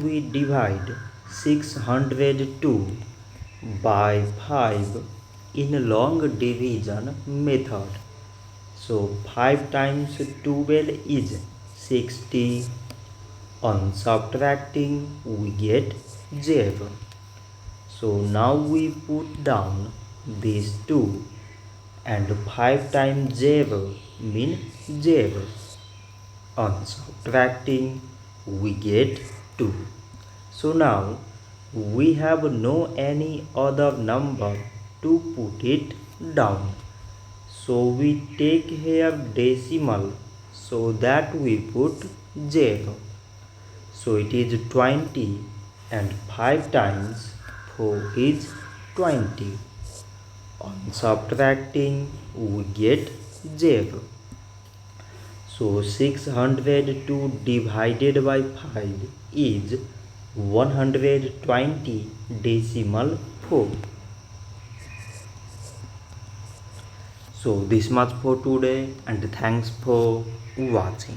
we divide 602 by 5 in long division method. So 5 times 12 is 60. On subtracting we get 0. So now we put down these 2 and 5 times 0 means 0. On subtracting we get 2. So now we have no any other number to put it down. So we take here decimal so that we put 0. So it is 20 and 5 times 4 is 20. On subtracting we get 0. So 602 divided by 5 is 120 decimal 4. So this much for today and thanks for watching.